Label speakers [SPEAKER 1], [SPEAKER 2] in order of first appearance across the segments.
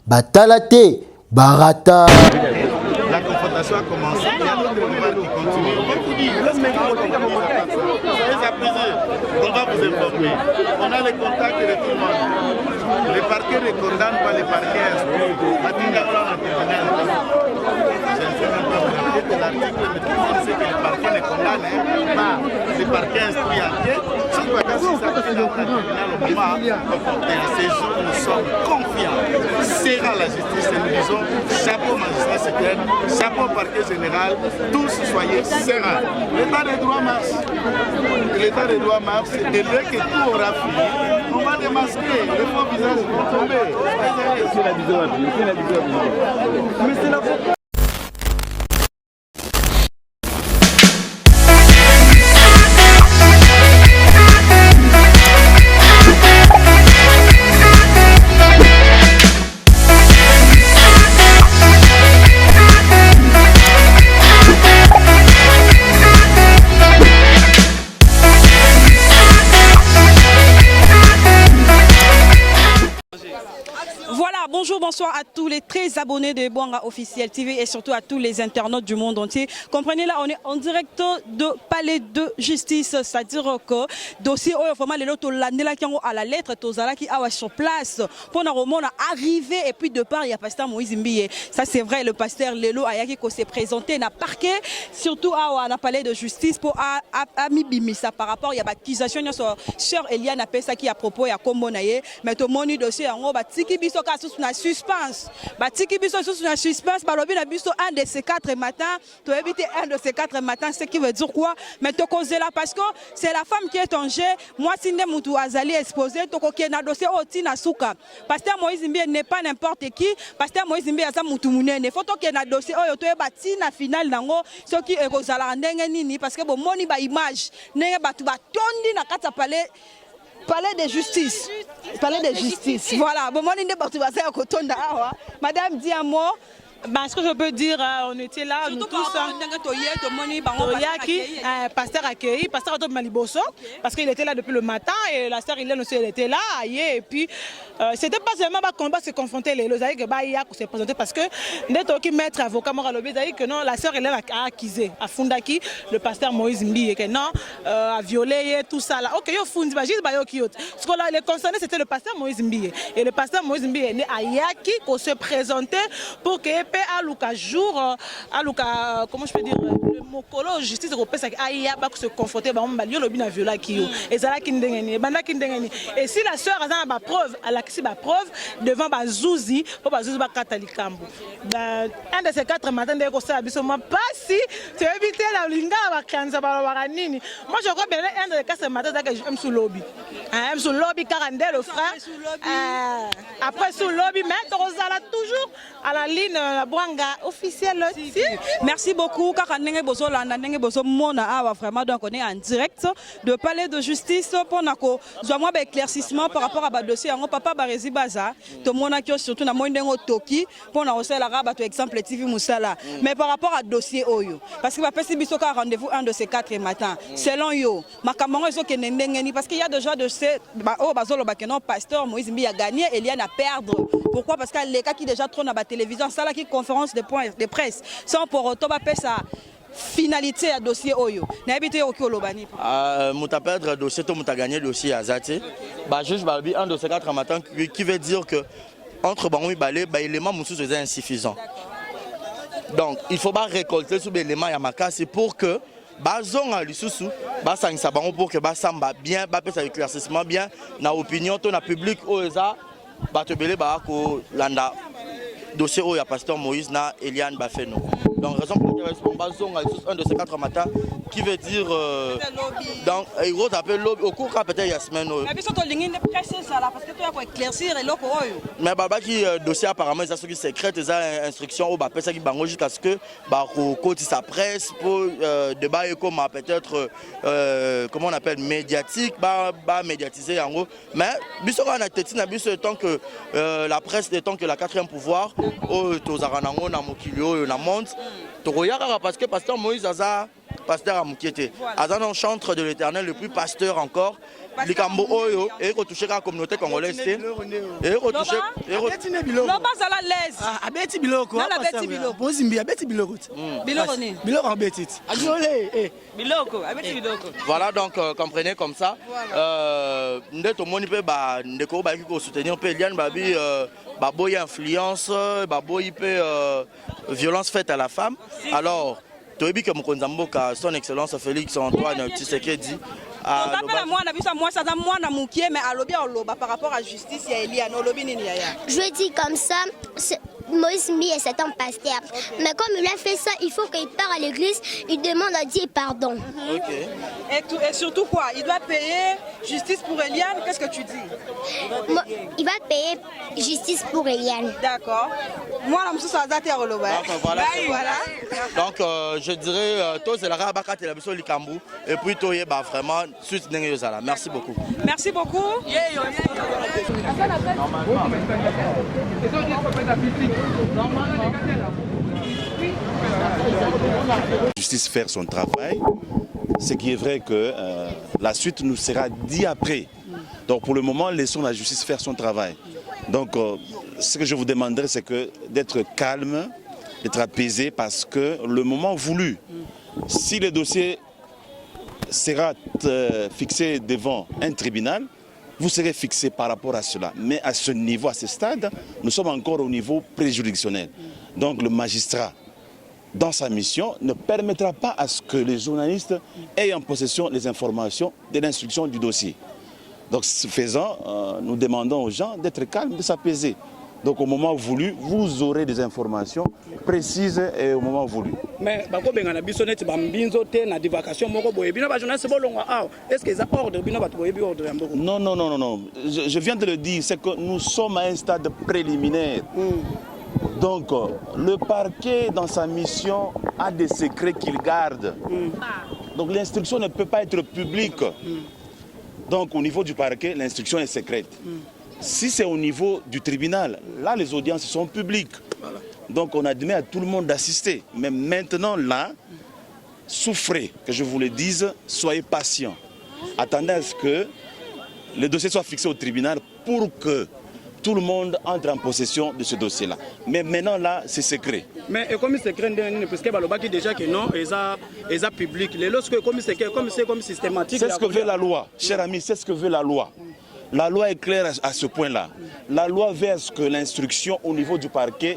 [SPEAKER 1] Batala te, barata.
[SPEAKER 2] La confrontation a commencé. Il y a d'autres boulevard qui continuent. On va vous dire, soyez apaisés. On va vous informer. On a les contacts de tout le monde. Les parquets ne condamnent pas les parquets instruits. Je ne sais même pas vous rappeler de l'article, mais tout le monde sait que les parquets ne condamnent pas les parquets instruits enquête. Surtout quand il s'appuie dans le tribunal au moment et à ces jours, nous sommes confiants. Sera la justice et nous disons chapeau magistrat suprême, chapeau parquet général, tous soyez sereins. L'état des droits marche. L'état des droits marche et dès que tout aura fini, on va démasquer, les faux visages vont tomber. C'est la vision à vie, c'est la vision à vie. Mais c'est la faute.
[SPEAKER 3] Bonjour, bonsoir à tous les très abonnés de Bwanga Officiel TV et surtout à tous les internautes du monde entier. Comprenez là, on est en direct de Palais de Justice, c'est-à-dire que dossier vraiment les lots à la lettre Tozala qui a sur place pour nous arrivé et puis de part il y a pasteur Moïse Mbiye. Ça c'est vrai, le pasteur Lelo Ayaki qui s'est présenté na parquet surtout à la Palais de Justice pour ami bimisa par rapport il y a accusation sur sœur Eliane Apesa qui à propos ya kombo naye mais to moni dossier en batiki biso ka na suspense batiki biso sous na suspense balobi na biso un de ces 4 matins to éviter un de ces 4 matins ce qui veut dire quoi mais to causer là parce que c'est la femme qui est en jeu moi si ne mutu azali exposé to ko na dossier oti na suka pasteur Moïse Mbiye n'est pas n'importe qui pasteur Moïse Mbiye asa mutu munene faut to na dossier oyo to ebati na final nango ce qui ekozala ndenge nini parce que bon moni ba image ndenge batu batondi na kata palais de justice. Palais de justice. Voilà. Bon, moi, madame, dis un mot.
[SPEAKER 4] Ben, ce que je peux dire, on était là, nous tous. Pasteur accueilli, pasteur Otto Maliboso, parce qu'il était là depuis le matin et la sœur Hélène aussi elle était là. Et puis, c'était pas seulement un combat se confronter les lois que Baïa s'est présenté parce que qui maître avocat Moralobi dit que non, la sœur Hélène a accusé à Fundaki le pasteur Moïse Mbiye que non, a violé tout ça là. Ok, yo Fundi, bah juste Bayo Kyoto. Ce qu'on a les concernés c'était le pasteur Moïse Mbiye et le pasteur Moïse Mbiye est né à Yaki qu'on se présentait pour que à Luka jour à Luka comment je peux dire le mokolo justice européenne aya ba se confronter ba mbali lobi na viola kiyo ezala kindengeni banda kindengeni et si la sœur a ba preuve à la kisi ba preuve devant ba Zouzi pour ba Zouzi ba katalikambo un de ces 4 matins de ko ça biso moi pas si tu éviter la linga ba kanza ba nini moi je crois bien un de ces 4 matins que j'aime sous lobby hein sous lobby 42 le frère après sous lobby mais Rosala toujours à la ligne Bwanga Officiel aussi.
[SPEAKER 3] Merci beaucoup car vraiment donc on est en direct de Palais de Justice pour nako moi éclaircissement par rapport à ba dossier en papa Barezi Baza to mona ki surtout na mondengo toki pour na osala rabat exemple TV Moussala mais par rapport à dossier oyo parce que va passer biso ka rendez-vous un de ces 4 matins selon yo makambo ezo ke ndengeni parce qu'il y a déjà de ces oh bazolo ba kenon pasteur Moïse Mbiye a gagné Eliane à perdre pourquoi parce que les cas qui déjà trop na ba télévision ça là qui conférence de presse sans pour autant sa finalité à dossier oyo na habité au kolobani
[SPEAKER 5] muta perdre dossier to muta gagner dossier azati ba juge balbi un de ces 4 matins qui veut dire que entre bango balé ba élément mususu est insuffisant donc il faut pas récolter sous élément ya makasi pour que bazonga lisusu basangisa bango pour que basamba bien ba pesa éclaircissement bien na opinion to na public oza batebele ba ko landa dossier où il y a pasteur Moïse na Eliane Bafeno. Donc raison pour laquelle un de ces 4 matins qui veut dire donc il faut appeler lobby au cours peut-être il y a semaine.
[SPEAKER 3] Mais surtout ligne de presse ça là parce que toi pour éclaircir et loko oyo.
[SPEAKER 5] Mais baba qui dossier apparemment ça ce qui secret des instructions au bapé ça qui bango jusqu'à ce que ba côté sa presse pour débat comme peut-être comment on appelle médiatique ba médiatiser en gros mais biso on a tête na biso tant que la presse tant que la 4e pouvoir au tozaranango na mokilio na monde tokoyaka parce que pasteur Moïse Aza pasteur à Moukiete Aza non chantre de l'Éternel le plus pasteur encore likambo oyo et toucher la communauté congolaise et retoucher
[SPEAKER 3] Loba zala l'aise.
[SPEAKER 6] Abeti biloko.
[SPEAKER 3] Abeti biloko.
[SPEAKER 6] Bozimbi abeti biloko.
[SPEAKER 3] Biloko ni.
[SPEAKER 6] Biloko abeti.
[SPEAKER 3] Biloko, abeti biloko.
[SPEAKER 5] Voilà donc comprenez comme ça. Ndeto moni pe ba ndeko ba ki soutenir pe Eliane Babi baboy influence, baboy pe violence faite à la femme. Alors toyebi ke mokonza mboka son excellence Félix Antoine Tshisekedi
[SPEAKER 3] par rapport à la justice,
[SPEAKER 7] je dis comme ça, Moïse Mbi est cet homme pasteur. Mais comme il a fait ça, il faut qu'il part à l'église, il demande à Dieu pardon.
[SPEAKER 3] Et surtout quoi? Il doit payer justice pour Eliane. Qu'est-ce que tu dis?
[SPEAKER 7] Il va payer justice pour Eliane.
[SPEAKER 3] D'accord. Moi, la mousse ça date à
[SPEAKER 5] voilà. Donc je dirais tous c'est la rabakat et la mission Likambu et puis toi bah vraiment suite n'engagez merci beaucoup.
[SPEAKER 3] Merci beaucoup.
[SPEAKER 8] Justice faire son travail, ce qui est vrai que la suite nous sera dit après. Donc pour le moment, laissons la justice faire son travail. Donc ce que je vous demanderai, c'est d'être calme, d'être apaisé, parce que le moment voulu, si le dossier sera fixé devant un tribunal, vous serez fixé par rapport à cela. Mais à ce niveau, à ce stade, nous sommes encore au niveau préjuridictionnel. Donc le magistrat, dans sa mission, ne permettra pas à ce que les journalistes aient en possession les informations de l'instruction du dossier. Donc ce faisant, nous demandons aux gens d'être calmes, de s'apaiser. Donc au moment voulu, vous aurez des informations précises et au moment voulu.
[SPEAKER 6] Mais est-ce que ça ordre?
[SPEAKER 8] Non, non, non, non, non. Je viens de le dire, c'est que nous sommes à un stade préliminaire. Donc le parquet dans sa mission a des secrets qu'il garde. Donc l'instruction ne peut pas être publique. Donc au niveau du parquet, l'instruction est secrète. Si c'est au niveau du tribunal, là les audiences sont publiques. Donc on admet à tout le monde d'assister. Mais maintenant là, souffrez, que je vous le dise, soyez patients. Attendez à ce que le dossier soit fixé au tribunal pour que tout le monde entre en possession de ce dossier-là. Mais maintenant là, c'est secret.
[SPEAKER 6] Mais comme c'est secret, parce que déjà que non, ils sont publics. Comme systématique.
[SPEAKER 8] C'est ce que veut la loi, cher ami, c'est ce que veut la loi. La loi est claire à ce point-là. La loi veut à ce que l'instruction au niveau du parquet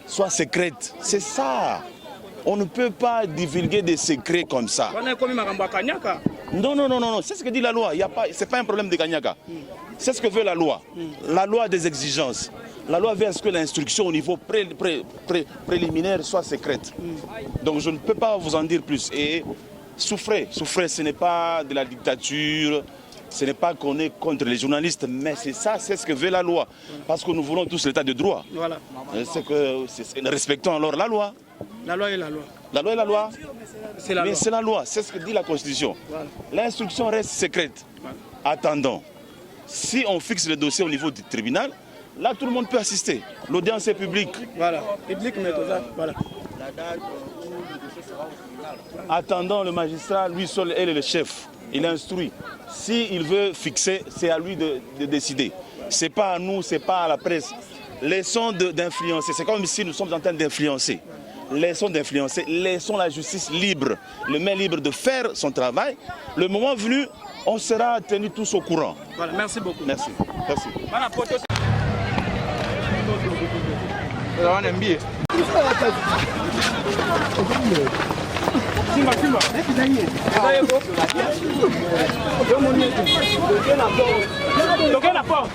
[SPEAKER 8] soit secrète. C'est ça. On ne peut pas divulguer des secrets comme ça. Non, non, non, non, c'est ce que dit la loi. Ce n'est pas un problème de Kanyaka. C'est ce que veut la loi. La loi a des exigences. La loi veut à ce que l'instruction au niveau préliminaire soit secrète. Donc je ne peux pas vous en dire plus. Et souffrez, souffrez, ce n'est pas de la dictature. Ce n'est pas qu'on est contre les journalistes, mais c'est ça, c'est ce que veut la loi. Parce que nous voulons tous l'état de droit.
[SPEAKER 6] Voilà.
[SPEAKER 8] Respectons alors la loi.
[SPEAKER 6] La loi est la loi.
[SPEAKER 8] La loi est la loi.
[SPEAKER 6] C'est la loi.
[SPEAKER 8] Mais c'est la loi, c'est ce que dit la Constitution. Voilà. L'instruction reste secrète. Voilà. Attendons. Si on fixe le dossier au niveau du tribunal, là tout le monde peut assister. L'audience est publique.
[SPEAKER 6] Voilà. Public, mais tout ça. Voilà.
[SPEAKER 8] Attendons le magistrat, lui seul, elle est le chef. Il instruit. S'il veut fixer, c'est à lui de décider. Ce n'est pas à nous, ce n'est pas à la presse. Laissons d'influencer. C'est comme si nous sommes en train d'influencer. Laissons d'influencer. Laissons la justice libre, le main libre de faire son travail. Le moment venu, on sera tenus tous au courant.
[SPEAKER 6] Voilà, merci beaucoup.
[SPEAKER 8] Merci. Merci.
[SPEAKER 6] Simba. Toquez la porte.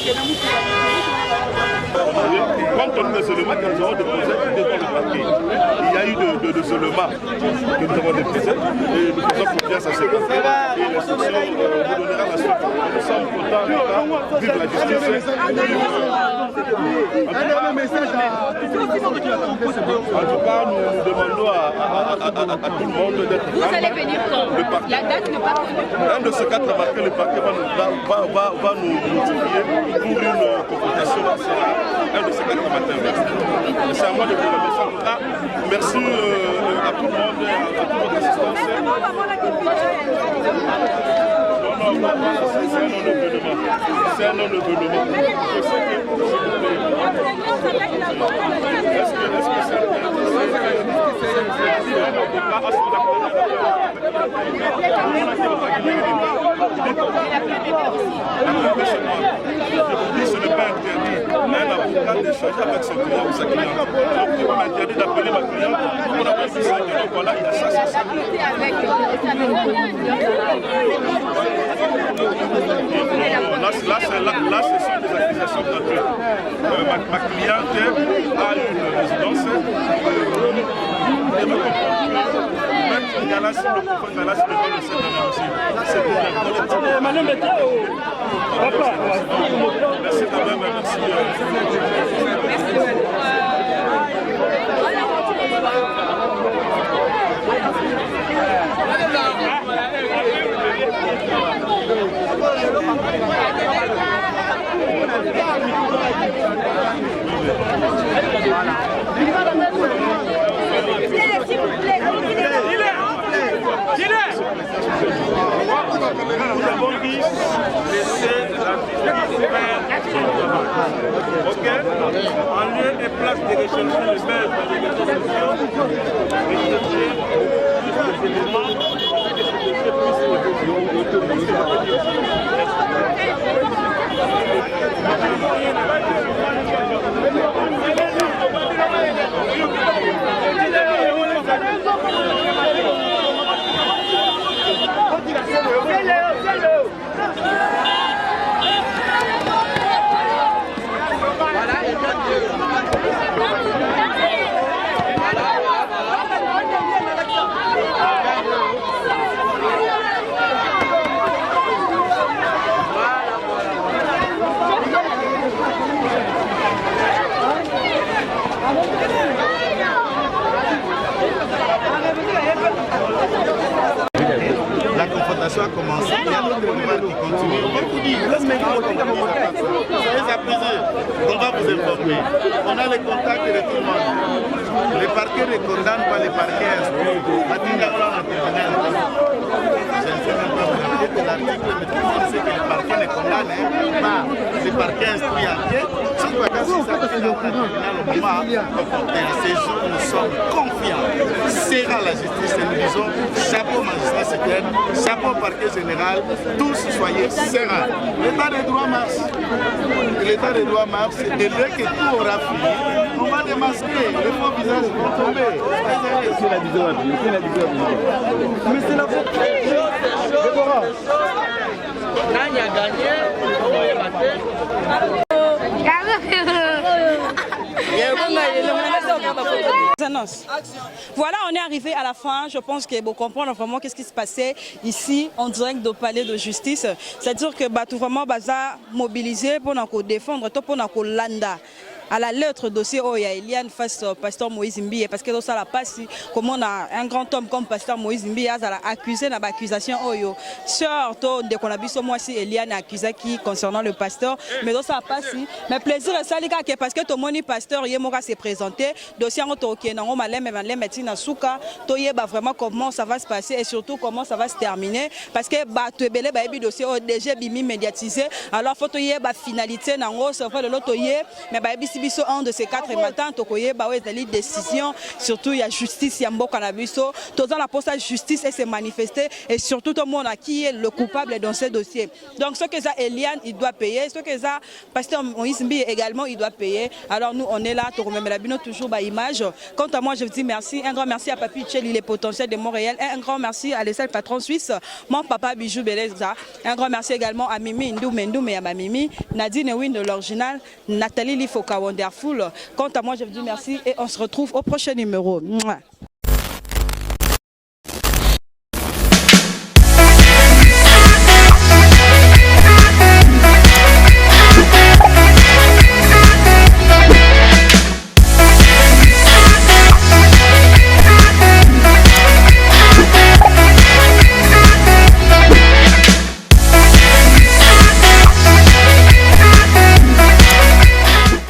[SPEAKER 7] Esther
[SPEAKER 2] compte tenu des éléments que nous avons déposés devant le parquet. Il y a eu des éléments que nous avons déposés et nous faisons confiance à ce parquet et l'instruction vous donnera la suite. Nous sommes contents de vivre la justice. En tout cas, nous demandons à tout le monde d'être calme.
[SPEAKER 9] Vous allez venir quand? La date n'est pas connue.
[SPEAKER 2] Un de ces 4 marqués, le parquet va nous notifier pour une confrontation. C'est un de ces 4 matins. C'est à moi de vous remercier. En tout cas, merci à tout le monde, à toute votre assistance. C'est un non-événement. Je sais ce n'est pas interdit. Un avocat d'échanger avec son client ou sa cliente. Donc, il va m'interdire d'appeler ma cliente pour avoir dit ça. Donc, voilà, il y a ça. Là, ce sont des accusations gratuites. Ma cliente a une résidence. Il y a là sur le profil, mais là sur le profil, c'est merci quand même, merci. Nous avons dit laisser la justice faire son travail. Ok? En lieu et place de rechercher le maire dans les réseaux sociaux, rechercher plus d'éléments et que ce dossier puisse la confrontation a commencé, il y a d'autres pouvoirs qui continuent. On vous dit, soyez apaisés, on va vous informer. On a les contacts de tout le monde. Les parquets ne condamnent pas les parquets instruits. Je ne sais même pas vous avez de l'article, mais tout le monde sait que les parquets ne condamnent pas les parquets instruits enquête. Si vous avez ça fait dans le tribunal au moment comporté à ces jours, nous sommes confiants. Sera la justice et nous disons chapeau magistrat secret, chapeau parquet général, tous soyez sereins. L'état des droits marche. L'état des droits marche et dès que tout aura fini, on va démasquer, les faux visages vont tomber. C'est la vision à vie, c'est la vision à vie. Mais c'est la faute.
[SPEAKER 9] Nani a gagné, on va y battre.
[SPEAKER 3] Voilà, on est arrivé à la fin. Je pense que vous comprenez vraiment qu'est-ce qui se passait ici en direct de palais de justice. C'est-à-dire que tout vraiment baza mobilisé pour nous défendre, pour nous landa. À la lettre dossier où il y a Eliane face au pasteur Moïse Mbiye parce que dans ça la passe comme on a un grand homme comme pasteur Moïse Mbiye a accusé dans l'accusation oyo surtout dès qu'on a vu ce mois-ci Eliane accusé qui concernant le pasteur mais dans ça passe mais plaisir ça les gars parce que tout le monde pasteur Yemoka s'est présenté dossier en toké non malem metina souka to yeba vraiment comment ça va se passer et surtout comment ça va se terminer parce que tu belé ba bi dossier déjà bimi médiatisé alors faut to yeba finalité nango ça fait le lotoyer mais ba biso un de ces 4 matins tokoye ba ezali décision surtout il y a justice ya mboka na biso dans la poste justice et s'est manifesté et surtout tout le monde qui est le coupable dans ce dossier donc ce que ça Eliane il doit payer ce que ça pasteur Moïse Mbiye également il doit payer alors nous on est là to remettre bino toujours ba image quant à moi je vous dis merci un grand merci à Papi Tcheli les potentiels de Montréal et un grand merci à l'essai patron suisse mon papa Bijou Beleza un grand merci également à Mimi Ndou Mendou mais à ma Mimi Nadine Win de l'original Nathalie Lifokawa Wonderful. Quant à moi, je vous dis merci et on se retrouve au prochain numéro. Mouah.